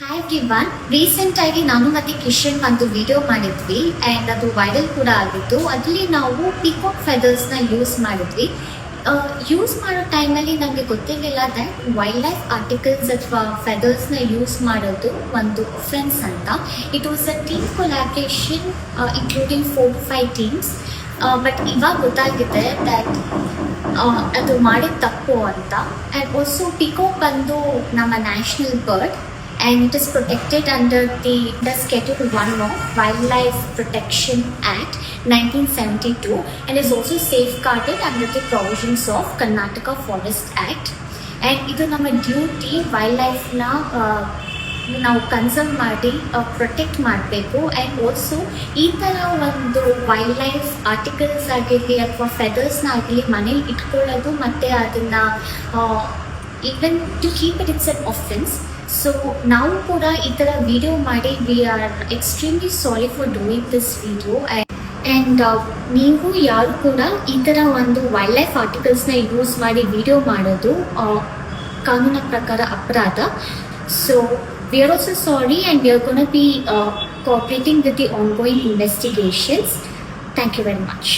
Hi everyone, recent ಆಗಿ ನಾನು ಮತ್ತೆ ಕಿಶನ್ ಒಂದು ವಿಡಿಯೋ ಮಾಡಿದ್ವಿ ಆ್ಯಂಡ್ ಅದು ವೈರಲ್ ಕೂಡ ಆಗಿತ್ತು. ಅದರಲ್ಲಿ ನಾವು ಪಿಕಾಕ್ ಫೆದರ್ಸ್ನ ಯೂಸ್ ಮಾಡಿದ್ವಿ. ಯೂಸ್ ಮಾಡೋ ಟೈಮಲ್ಲಿ ನನಗೆ ಗೊತ್ತಿರಲಿಲ್ಲ ದಟ್ ವೈಲ್ಡ್ ಲೈಫ್ ಆರ್ಟಿಕಲ್ಸ್ ಅಥವಾ ಫೆದರ್ಸ್ನ ಯೂಸ್ ಮಾಡೋದು ಒಂದು ಡಿಫ್ರೆನ್ಸ್ ಅಂತ. It was a team collaboration including 4 to 5 teams. But ಇವಾಗ ಗೊತ್ತಾಗಿದೆ ದ್ಯಾಟ್ ಅದು ಮಾಡಿದ ತಪ್ಪು ಅಂತ. ಆ್ಯಂಡ್ ಆಲ್ಸೋ ಪಿಕಾಕ್ ಬಂದು ನಮ್ಮ national bird and it is protected under the Schedule 1 of Wildlife Protection Act 1972 and is also safeguarded under the provisions of Karnataka Forest Act. And ಇದು ನಮ್ಮ ಡ್ಯೂಟಿ ವೈಲ್ಡ್ ಲೈಫ್ನ ನಾವು conserve ಮಾಡಿ protect ಮಾಡಬೇಕು. And also ಈ ಥರ ಒಂದು wild life articles ಆಗಿರಲಿ ಅಥವಾ ಫೆದರ್ಸ್ನ ಆಗಲಿ ಮನೇಲಿ ಇಟ್ಕೊಳ್ಳೋದು ಮತ್ತು ಅದನ್ನು even to keep it's an offence. So ನಾವು ಕೂಡ ಈ ಥರ ವಿಡಿಯೋ ಮಾಡಿ we are extremely sorry for doing this video. And ನೀವು ಯಾರು ಕೂಡ ಈ ಥರ ಒಂದು ವೈಲ್ಡ್ ಲೈಫ್ ಆರ್ಟಿಕಲ್ಸ್ನ ಯೂಸ್ ಮಾಡಿ ವಿಡಿಯೋ ಮಾಡೋದು ಕಾನೂನಿನ ಪ್ರಕಾರ ಅಪರಾಧ. So we are also sorry and we are gonna be cooperating with the ongoing investigations. Thank you very much.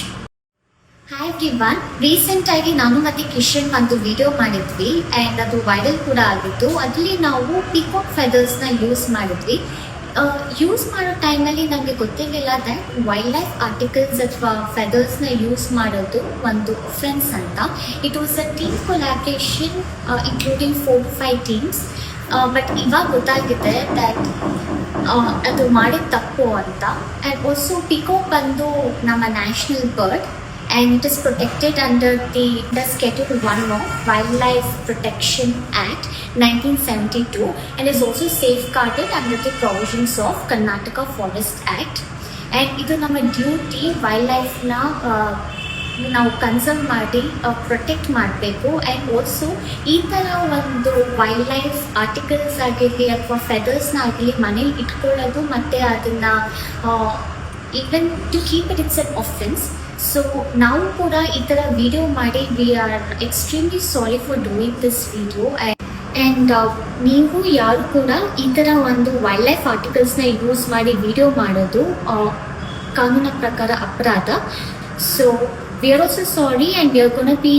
Hi everyone, recent ಆಗಿ ನಾನು ಮತ್ತೆ ಕಿಶನ್ ಒಂದು ವಿಡಿಯೋ ಮಾಡಿದ್ವಿ ಆ್ಯಂಡ್ ಅದು ವೈರಲ್ ಕೂಡ ಆಗಿತ್ತು. ಅದರಲ್ಲಿ ನಾವು ಪಿಕಾಕ್ ಫೆದರ್ಸ್ನ ಯೂಸ್ ಮಾಡಿದ್ವಿ. ಯೂಸ್ ಮಾಡೋ ಟೈಮಲ್ಲಿ ನನಗೆ ಗೊತ್ತಿರಲಿಲ್ಲ ದ್ಯಾಟ್ ವೈಲ್ಡ್ ಲೈಫ್ ಆರ್ಟಿಕಲ್ಸ್ ಅಥವಾ ಫೆದರ್ಸ್ನ ಯೂಸ್ ಮಾಡೋದು ಒಂದು ಡಿಫ್ರೆನ್ಸ್ ಅಂತ. It was a team collaboration including 4 to 5 teams. But ಇವಾಗ ಗೊತ್ತಾಗಿದೆ ದ್ಯಾಟ್ ಅದು ಮಾಡಿದ ತಪ್ಪು ಅಂತ. ಆ್ಯಂಡ್ ಆಲ್ಸೋ ಪಿಕಾಕ್ ಬಂದು ನಮ್ಮ national bird and it is protected under the Schedule 1 of Wildlife Protection Act 1972 and is also safeguarded under the provisions of Karnataka Forest Act. And ಇದು ನಮ್ಮ ಡ್ಯೂಟಿ ವೈಲ್ಡ್ ಲೈಫ್ನ ನಾವು conserve ಮಾಡಿ protect ಮಾಡಬೇಕು. And also ಈ ಥರ ಒಂದು wild life articles ಆಗಿರಲಿ ಅಥವಾ ಫೆದರ್ಸ್ನ ಆಗಲಿ ಮನೇಲಿ ಇಟ್ಕೊಳ್ಳೋದು ಮತ್ತು ಅದನ್ನು even to keep it's an offence. So ನಾವು ಕೂಡ ಈ ಥರ ವಿಡಿಯೋ ಮಾಡಿ we are extremely sorry for doing this video. And ನೀವು ಯಾರು ಕೂಡ ಈ ಥರ ಒಂದು ವೈಲ್ಡ್ ಲೈಫ್ ಆರ್ಟಿಕಲ್ಸ್ನ ಯೂಸ್ ಮಾಡಿ ವಿಡಿಯೋ ಮಾಡೋದು ಕಾನೂನಿನ ಪ್ರಕಾರ ಅಪರಾಧ. So we are also sorry and we are gonna be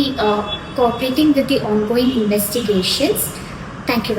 cooperating with the ongoing investigations. Thank you.